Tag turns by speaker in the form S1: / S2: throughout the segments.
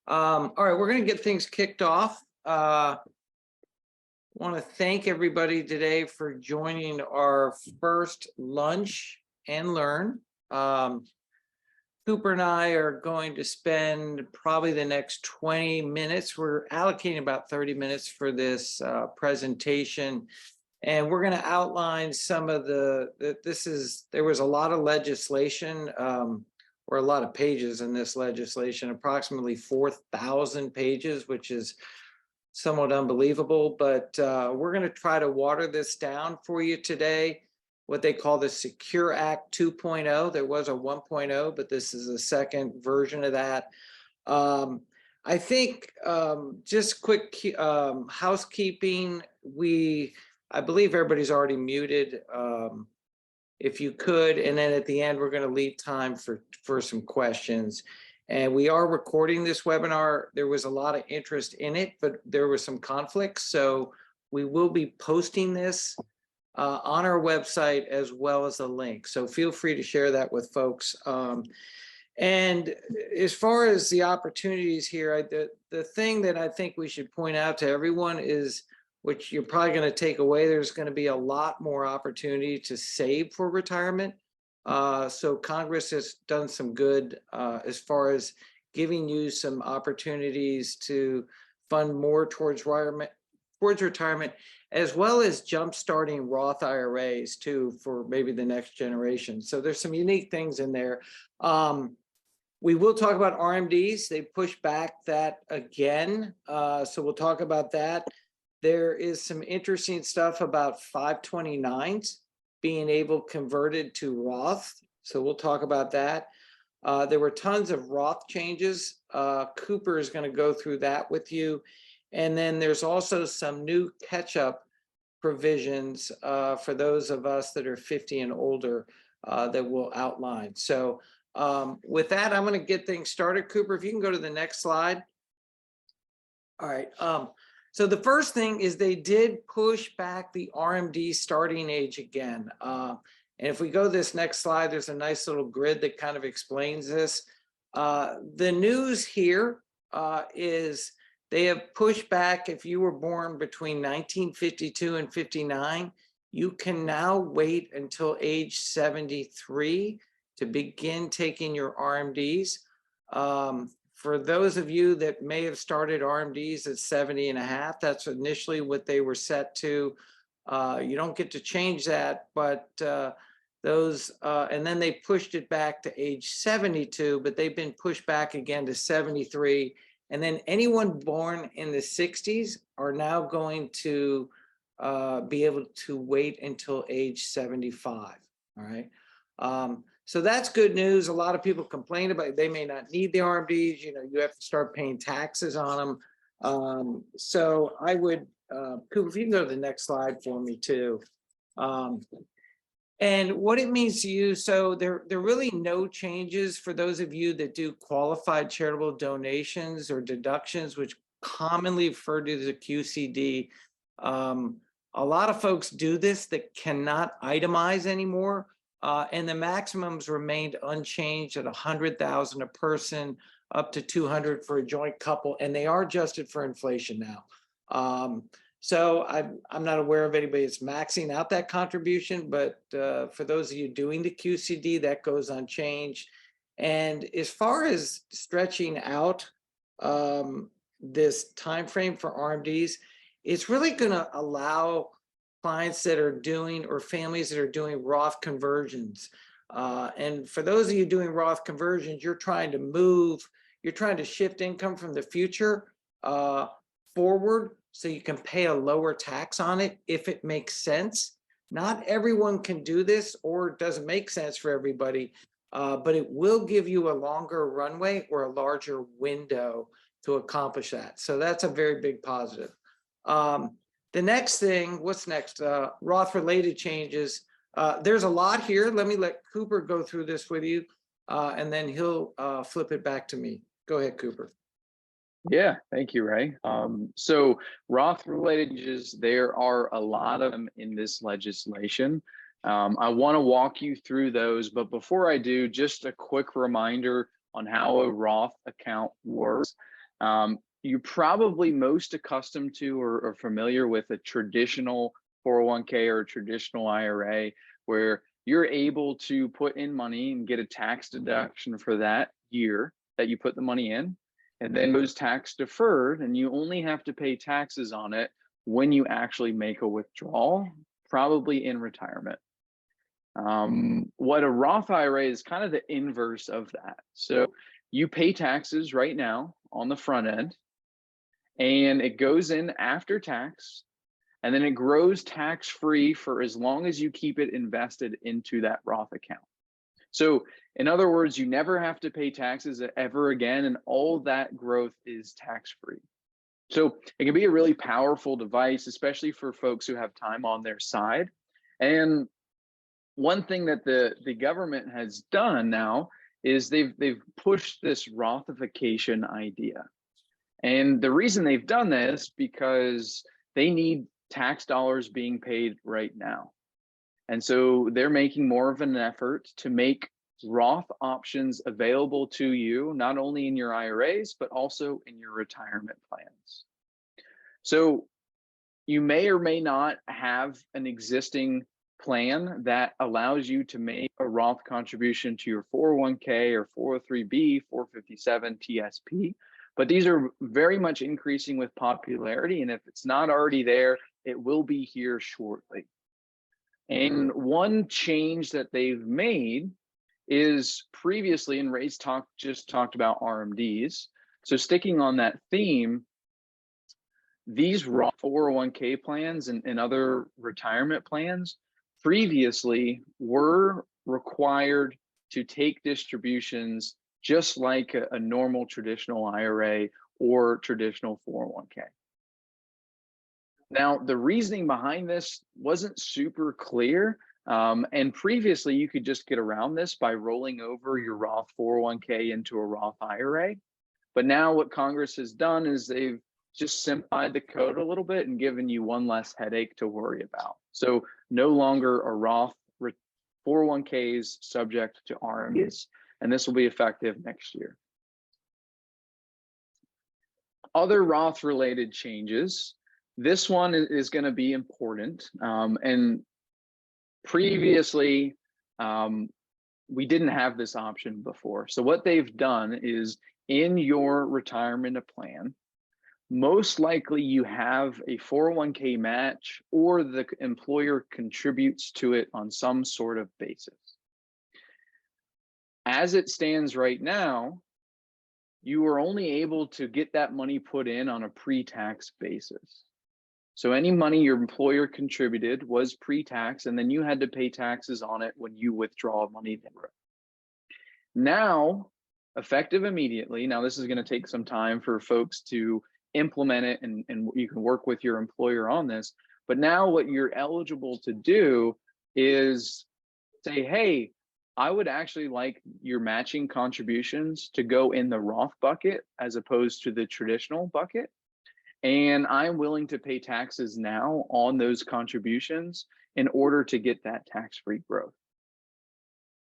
S1: All right, we're going to get things kicked off. Want to thank everybody today for joining our first lunch and learn. Cooper and I are going to spend probably the next 20 minutes. We're allocating about 30 minutes for this presentation. And we're going to outline some of there was a lot of legislation, or a lot of pages in this legislation, approximately 4,000 pages, which is somewhat unbelievable, but we're going to try to water this down for you today. What they call the Secure Act 2.0. There was a 1.0, but this is a second version of that. I think just quick housekeeping. I believe everybody's already muted. If you could, and then at the end, we're going to leave time for some questions. And we are recording this webinar. There was a lot of interest in it, but there were some conflicts. So we will be posting this on our website as well as a link. So feel free to share that with folks. And as far as the opportunities here, the thing that I think we should point out to everyone is, which you're probably going to take away, there's going to be a lot more opportunity to save for retirement. So Congress has done some good as far as giving you some opportunities to fund more towards retirement, as well as jump-starting Roth IRAs too for maybe the next generation. So there's some unique things in there. We will talk about RMDs. They pushed back that again. So we'll talk about that. There is some interesting stuff about 529s being able converted to Roth. So we'll talk about that. There were tons of Roth changes. Cooper is going to go through that with you. And then there's also some new catch-up provisions for those of us that are 50 and older that we'll outline. So with that, I'm going to get things started. Cooper, if you can go to the next slide. All right. So the first thing is they did push back the RMD starting age again. And if we go to this next slide, there's a nice little grid that kind of explains this. The news here is they have pushed back. If you were born between 1952 and 59, you can now wait until age 73 to begin taking your RMDs. For those of you that may have started RMDs at 70 and a half, that's initially what they were set to. You don't get to change that, but and then they pushed it back to age 72, but they've been pushed back again to 73. And then anyone born in the 60s are now going to be able to wait until age 75, all right? So that's good news. A lot of people complain about they may not need the RMDs. You know, you have to start paying taxes on them. So I would, Cooper, if you can go to the next slide for me too. And what it means to you, so there are really no changes for those of you that do qualified charitable donations or deductions, which commonly referred to as a QCD. A lot of folks do this that cannot itemize anymore. And the maximums remained unchanged at 100,000 a person, up to 200 for a joint couple, and they are adjusted for inflation now. So I'm not aware of anybody that's maxing out that contribution, but for those of you doing the QCD, that goes unchanged. And as far as stretching out this time frame for RMDs, it's really going to allow clients that are doing, or families that are doing Roth conversions. And for those of you doing Roth conversions, you're trying to shift income from the future forward so you can pay a lower tax on it if it makes sense. Not everyone can do this, or it doesn't make sense for everybody, but it will give you a longer runway or a larger window to accomplish that. So that's a very big positive. The next thing, what's next? Roth-related changes. There's a lot here. Let me let Cooper go through this with you, and then he'll flip it back to me. Go ahead, Cooper.
S2: Yeah, thank you, Ray. So Roth-related changes, there are a lot of them in this legislation. I want to walk you through those, but before I do, just a quick reminder on how a Roth account works. You're probably most accustomed to or familiar with a traditional 401k or a traditional IRA, where you're able to put in money and get a tax deduction for that year that you put the money in, and then goes tax deferred, and you only have to pay taxes on it when you actually make a withdrawal, probably in retirement. What a Roth IRA is kind of the inverse of that. So you pay taxes right now on the front end, and it goes in after tax, and then it grows tax-free for as long as you keep it invested into that Roth account. So in other words, you never have to pay taxes ever again, and all that growth is tax-free. So it can be a really powerful device, especially for folks who have time on their side. And one thing that the government has done now is they've pushed this Rothification idea. And the reason they've done this because they need tax dollars being paid right now. And so they're making more of an effort to make Roth options available to you, not only in your IRAs, but also in your retirement plans. So you may or may not have an existing plan that allows you to make a Roth contribution to your 401k or 403b, 457 TSP, but these are very much increasing with popularity. And if it's not already there, it will be here shortly. And one change that they've made is previously, and Ray's just talked about RMDs. So sticking on that theme, these Roth 401k plans and other retirement plans previously were required to take distributions just like a normal traditional IRA or traditional 401k. Now, the reasoning behind this wasn't super clear. And previously, you could just get around this by rolling over your Roth 401k into a Roth IRA. But now what Congress has done is they've just simplified the code a little bit and given you one less headache to worry about. So no longer a Roth 401ks subject to RMDs, and this will be effective next year. Other Roth-related changes. This one is going to be important. And previously, we didn't have this option before. So what they've done is in your retirement plan, most likely you have a 401k match or the employer contributes to it on some sort of basis. As it stands right now, you are only able to get that money put in on a pre-tax basis. So any money your employer contributed was pre-tax, and then you had to pay taxes on it when you withdraw money. Now, effective immediately, now this is going to take some time for folks to implement it, and you can work with your employer on this. But now what you're eligible to do is say, hey, I would actually like your matching contributions to go in the Roth bucket as opposed to the traditional bucket. And I'm willing to pay taxes now on those contributions in order to get that tax-free growth.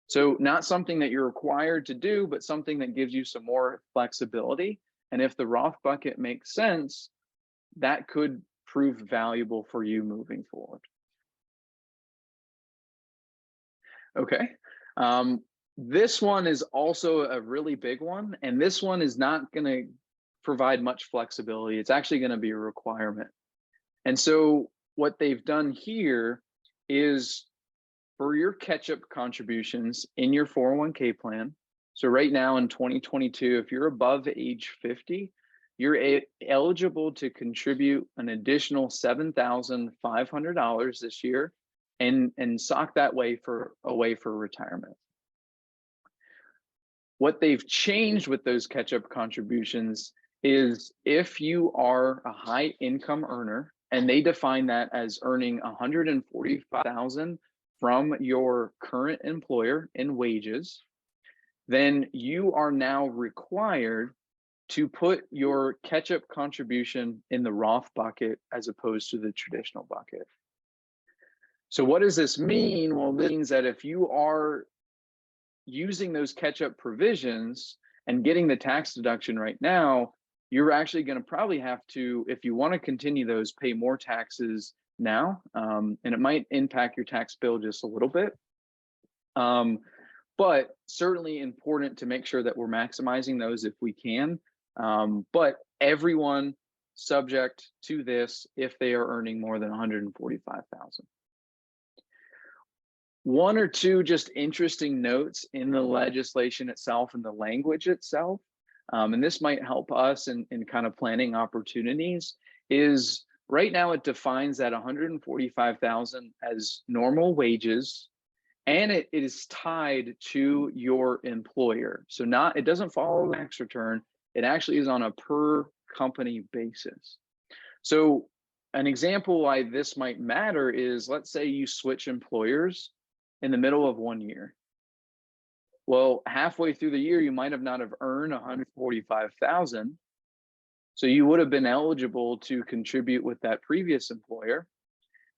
S2: So not something that you're required to do, but something that gives you some more flexibility. And if the Roth bucket makes sense, that could prove valuable for you moving forward. Okay. This one is also a really big one, and this one is not going to provide much flexibility. It's actually going to be a requirement. And so what they've done here is for your catch-up contributions in your 401k plan. So right now in 2022, if you're above age 50, you're eligible to contribute an additional $7,500 this year and sock that away for retirement. What they've changed with those catch-up contributions is if you are a high income earner, and they define that as earning $145,000 from your current employer in wages, then you are now required to put your catch-up contribution in the Roth bucket as opposed to the traditional bucket. So what does this mean? Well, this means that if you are using those catch-up provisions and getting the tax deduction right now, you're actually going to probably have to, if you want to continue those, pay more taxes now, and it might impact your tax bill just a little bit. But certainly important to make sure that we're maximizing those if we can. But everyone subject to this if they are earning more than 145,000. One or two just interesting notes in the legislation itself and the language itself, and this might help us in kind of planning opportunities, is right now it defines that 145,000 as normal wages, and it is tied to your employer. So it doesn't follow the tax return. It actually is on a per company basis. So an example why this might matter is, let's say you switch employers in the middle of 1 year. Well, halfway through the year, you might have not have earned 145,000. So you would have been eligible to contribute with that previous employer.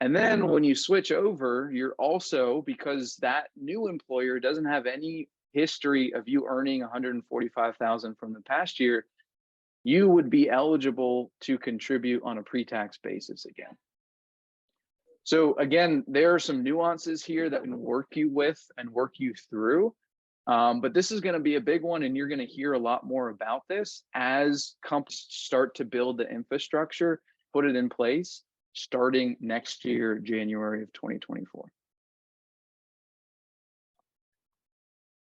S2: And then when you switch over, you're also, because that new employer doesn't have any history of you earning 145,000 from the past year, you would be eligible to contribute on a pre-tax basis again. So again, there are some nuances here that can work you with and work you through. But this is going to be a big one, and you're going to hear a lot more about this as companies start to build the infrastructure, put it in place, starting next year, January of 2024.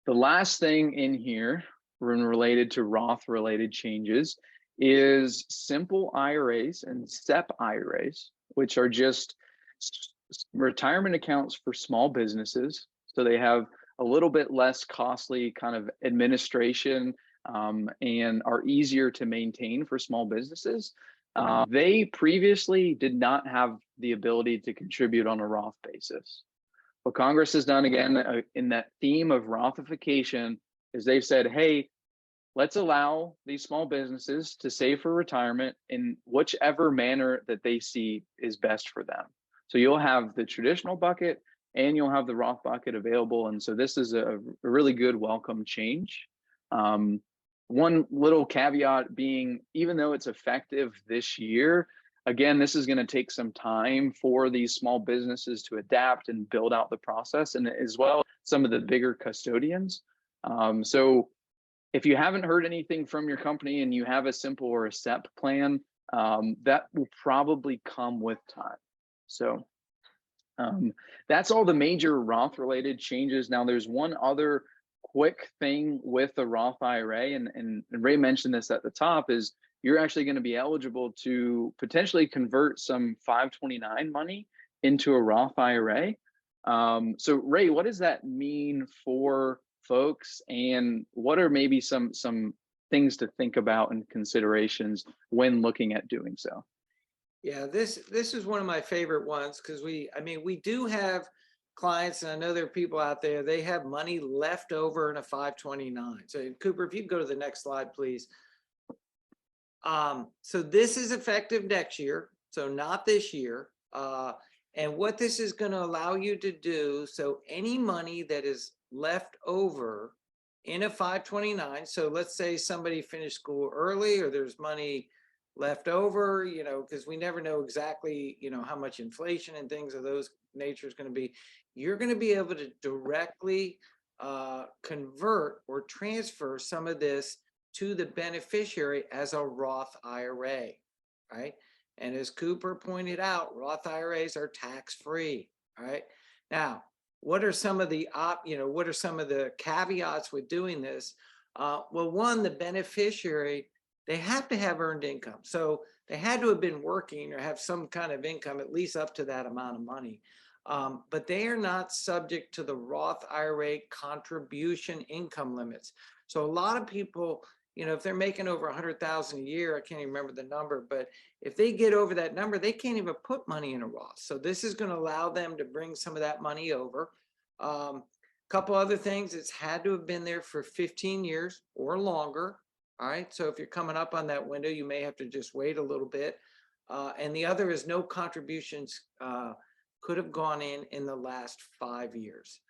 S2: The last thing in here related to Roth-related changes is simple IRAs and SEP IRAs, which are just retirement accounts for small businesses. So they have a little bit less costly kind of administration and are easier to maintain for small businesses. They previously did not have the ability to contribute on a Roth basis. What Congress has done, again, in that theme of Rothification, is they've said, hey, let's allow these small businesses to save for retirement in whichever manner that they see is best for them. So you'll have the traditional bucket and you'll have the Roth bucket available. And so this is a really good welcome change. One little caveat being, even though it's effective this year, again, this is going to take some time for these small businesses to adapt and build out the process, and as well some of the bigger custodians. So if you haven't heard anything from your company and you have a simple or a SEP plan, that will probably come with time. So that's all the major Roth-related changes. Now, there's one other quick thing with the Roth IRA, and Ray mentioned this at the top, is you're actually going to be eligible to potentially convert some 529 money into a Roth IRA. So Ray, what does that mean for folks, and what are maybe some things to think about and considerations when looking at doing so?
S1: Yeah, this is one of my favorite ones, because we do have clients, and I know there are people out there, they have money left over in a 529. So Cooper, if you go to the next slide, please. So this is effective next year, so not this year. And what this is going to allow you to do, so any money that is left over in a 529, so let's say somebody finished school early, or there's money left over, because we never know exactly, how much inflation and things of those nature is going to be, you're going to be able to directly convert or transfer some of this to the beneficiary as a Roth IRA, right? And as Cooper pointed out, Roth IRAs are tax-free, right? Now, what are some of the what are some of the caveats with doing this? Well, one, the beneficiary, they have to have earned income. So they had to have been working or have some kind of income, at least up to that amount of money. But they are not subject to the Roth IRA contribution income limits. So a lot of people, if they're making over 100,000 a year, I can't even remember the number, but if they get over that number, they can't even put money in a Roth. So this is going to allow them to bring some of that money over. Couple other things, it's had to have been there for 15 years or longer. All right, so if you're coming up on that window, you may have to just wait a little bit. And the other is no contributions could have gone in the last 5 years.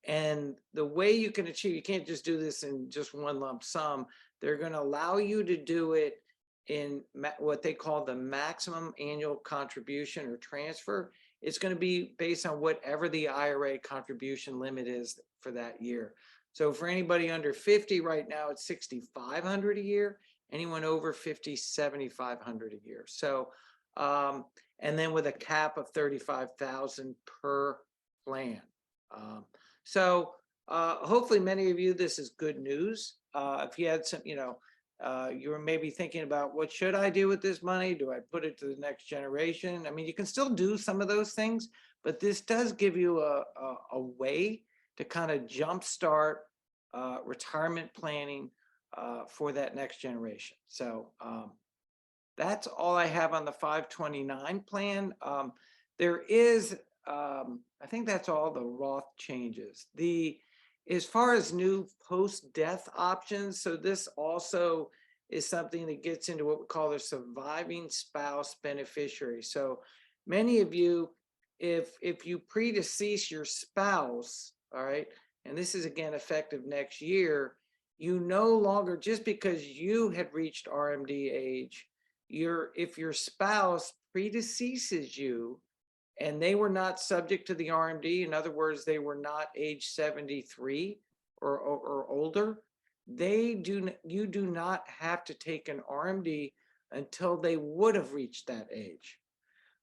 S1: And the way you can achieve, you can't just do this in just one lump sum. They're going to allow you to do it in what they call the maximum annual contribution or transfer. It's going to be based on whatever the IRA contribution limit is for that year. So for anybody under 50 right now, it's $6,500 a year. Anyone over 50, $7,500 a year. So, and then with a cap of 35,000 per plan. Hopefully many of you, this is good news. If you had some, you were maybe thinking about, what should I do with this money? Do I put it to the next generation? I mean, you can still do some of those things, but this does give you a way to kind of jumpstart retirement planning for that next generation. So that's all I have on the 529 plan. There is, I think that's all the Roth changes. As far as new post-death options, so this also is something that gets into what we call the surviving spouse beneficiary. So many of you, if you predecease your spouse, all right, and this is again effective next year, you no longer, just because you had reached RMD age, if your spouse predeceases you, and they were not subject to the RMD, in other words, they were not age 73 or older, you do not have to take an RMD until they would have reached that age.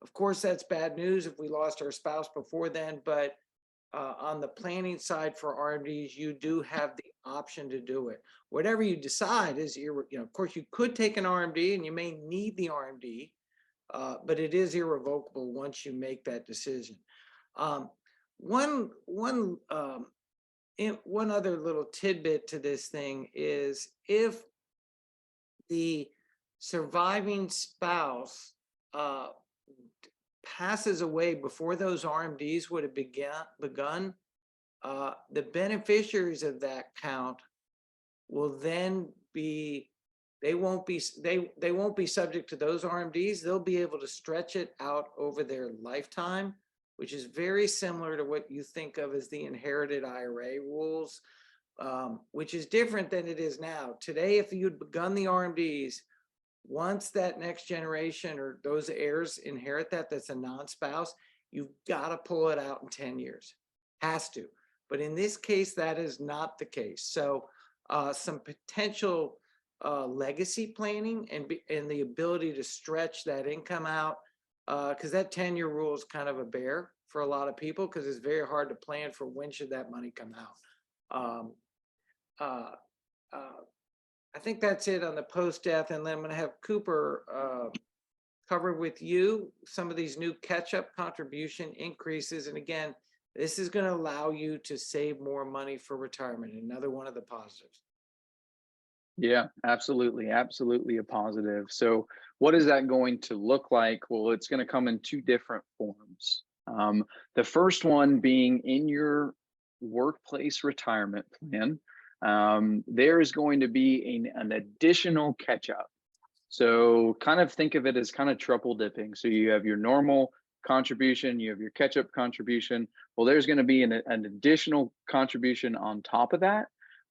S1: Of course, that's bad news if we lost our spouse before then, but on the planning side for RMDs, you do have the option to do it. Whatever you decide is, of course, you could take an RMD and you may need the RMD, but it is irrevocable once you make that decision. One other little tidbit to this thing is, if the surviving spouse passes away before those RMDs would have begun, the beneficiaries of that count will then be, they won't be subject to those RMDs. They'll be able to stretch it out over their lifetime, which is very similar to what you think of as the inherited IRA rules, which is different than it is now. Today, if you'd begun the RMDs, once that next generation or those heirs inherit that's a non-spouse, you've got to pull it out in 10 years. Has to. But in this case, that is not the case. So some potential legacy planning and the ability to stretch that income out, because that 10-year rule is kind of a bear for a lot of people, because it's very hard to plan for when should that money come out. I think that's it on the post-death, and then I'm going to have Cooper cover with you some of these new catch-up contribution increases. And again, this is going to allow you to save more money for retirement. Another one of the positives.
S2: Yeah, absolutely. Absolutely a positive. So what is that going to look like? Well, it's going to come in two different forms. The first one being in your workplace retirement plan. There is going to be an additional catch-up. So kind of think of it as kind of triple dipping. So you have your normal contribution, you have your catch-up contribution. Well, there's going to be an additional contribution on top of that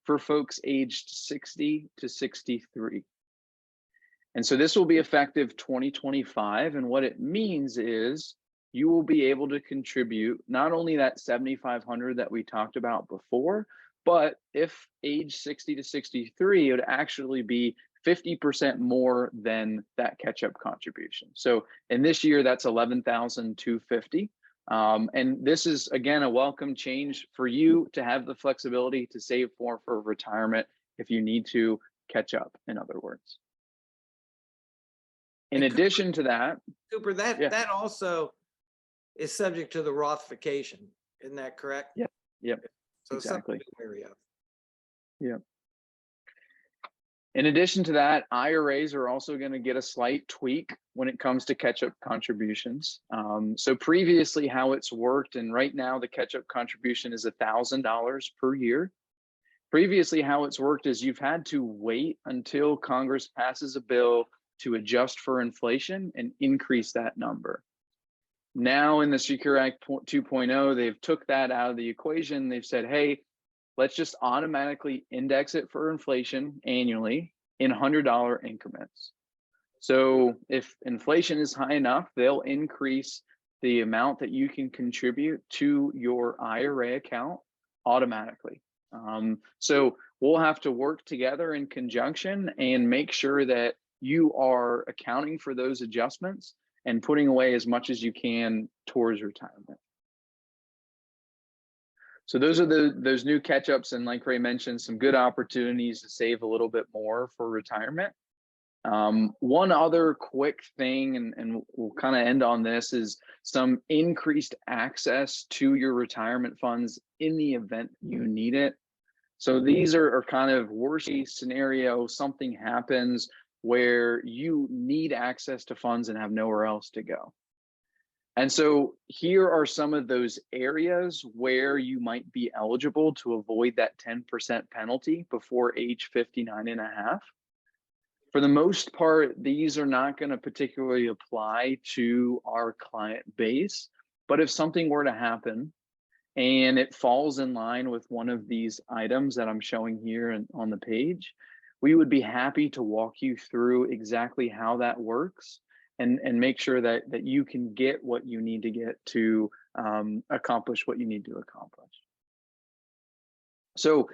S2: for folks aged 60 to 63. And so this will be effective 2025. And what it means is you will be able to contribute not only that $7,500 that we talked about before, but if age 60 to 63, it would actually be 50% more than that catch-up contribution. So in this year, that's $11,250. And this is, again, a welcome change for you to have the flexibility to save more for retirement if you need to catch up, in other words. In addition to that,
S1: Cooper, that also is subject to the Rothification. Isn't that correct?
S2: Yeah. Yep.
S1: So
S2: exactly.
S1: Area.
S2: Yeah. In addition to that, IRAs are also going to get a slight tweak when it comes to catch-up contributions. So previously how it's worked, and right now the catch-up contribution is $1,000 per year. Previously how it's worked is you've had to wait until Congress passes a bill to adjust for inflation and increase that number. Now in the Secure Act 2.0, they've took that out of the equation. They've said, hey, let's just automatically index it for inflation annually. in $100 increments. So if inflation is high enough, they'll increase the amount that you can contribute to your IRA account automatically. So we'll have to work together in conjunction and make sure that you are accounting for those adjustments and putting away as much as you can towards retirement. So those are those new catch-ups, and like Ray mentioned, some good opportunities to save a little bit more for retirement. One other quick thing, and we'll kind of end on this, is some increased access to your retirement funds in the event you need it. So these are kind of worst case scenario, something happens where you need access to funds and have nowhere else to go. And so here are some of those areas where you might be eligible to avoid that 10% penalty before age 59 and a half. For the most part, these are not going to particularly apply to our client base, but if something were to happen and it falls in line with one of these items that I'm showing here on the page, we would be happy to walk you through exactly how that works and make sure that you can get what you need to get to accomplish what you need to accomplish. So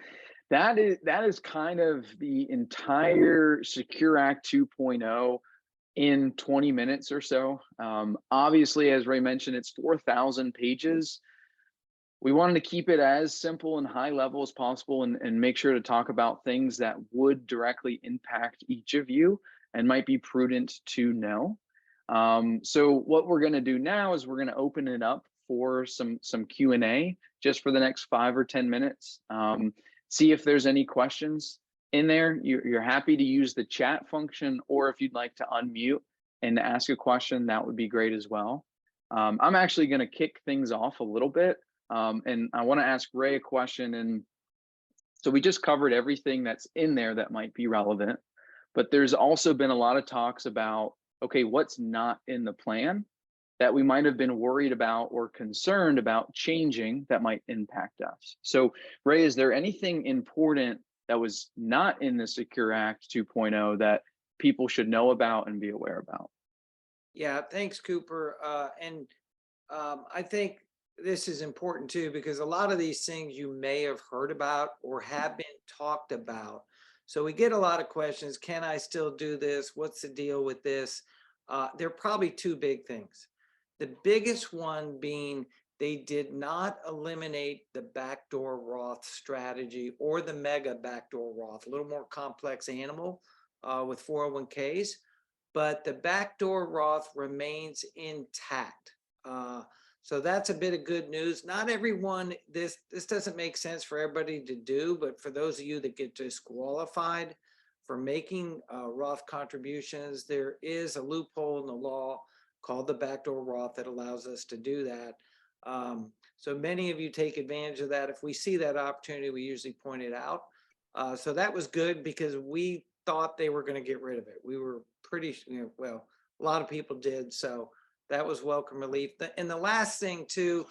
S2: that is kind of the entire Secure Act 2.0 in 20 minutes or so. Obviously, as Ray mentioned, it's 4,000 pages. We wanted to keep it as simple and high level as possible and make sure to talk about things that would directly impact each of you and might be prudent to know. So what we're going to do now is we're going to open it up for some Q&A just for the next 5 or 10 minutes. See if there's any questions in there. You're happy to use the chat function, or if you'd like to unmute and ask a question, that would be great as well. I'm actually going to kick things off a little bit, and I want to ask Ray a question. And so we just covered everything that's in there that might be relevant, but there's also been a lot of talks about, okay, what's not in the plan that we might have been worried about or concerned about changing that might impact us. So Ray, is there anything important that was not in the Secure Act 2.0 that people should know about and be aware about?
S1: Yeah, thanks, Cooper. I think this is important too, because a lot of these things you may have heard about or have been talked about. So we get a lot of questions. Can I still do this? What's the deal with this? There are probably two big things. The biggest one being they did not eliminate the backdoor Roth strategy or the mega backdoor Roth, a little more complex animal with 401ks, but the backdoor Roth remains intact. So that's a bit of good news. Not everyone, this doesn't make sense for everybody to do, but for those of you that get disqualified for making Roth contributions, there is a loophole in the law called the backdoor Roth that allows us to do that. So many of you take advantage of that. If we see that opportunity, we usually point it out. So that was good because we thought they were going to get rid of it. We were pretty, well, a lot of people did. So that was welcome relief. And the last thing too,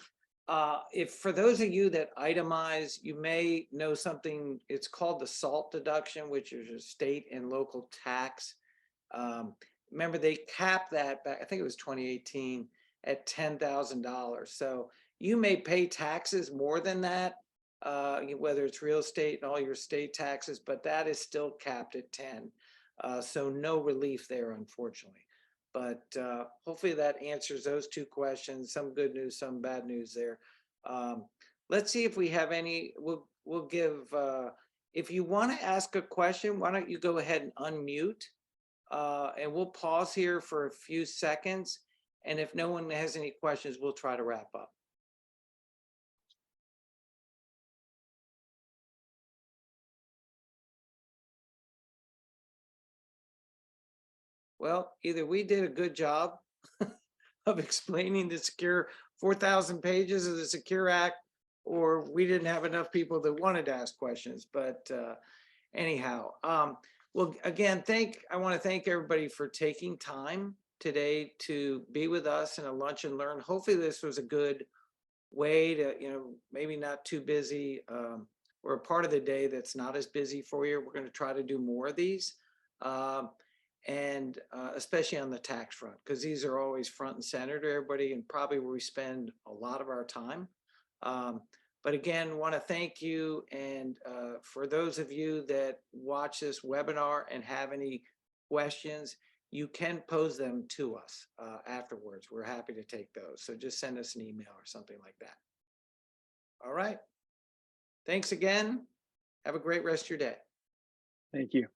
S1: if for those of you that itemize, you may know something, it's called the SALT deduction, which is a state and local tax. Remember, they capped that back, I think it was 2018, at $10,000. So you may pay taxes more than that, whether it's real estate and all your state taxes, but that is still capped at 10. So no relief there, unfortunately. But hopefully that answers those two questions. Some good news, some bad news there. Let's see if we have any. We'll give, if you want to ask a question, why don't you go ahead and unmute? And we'll pause here for a few seconds. And if no one has any questions, we'll try to wrap up. Well, either we did a good job of explaining the secure 4,000 pages of the Secure Act, or we didn't have enough people that wanted to ask questions. But anyhow, well, again, I want to thank everybody for taking time today to be with us in a lunch and learn. Hopefully this was a good way to, maybe not too busy or a part of the day that's not as busy for you. We're going to try to do more of these. And especially on the tax front, because these are always front and center to everybody and probably where we spend a lot of our time. But again, want to thank you. And for those of you that watch this webinar and have any questions, you can pose them to us afterwards. We're happy to take those. So just send us an email or something like that. All right. Thanks again. Have a great rest of your day.
S2: Thank you.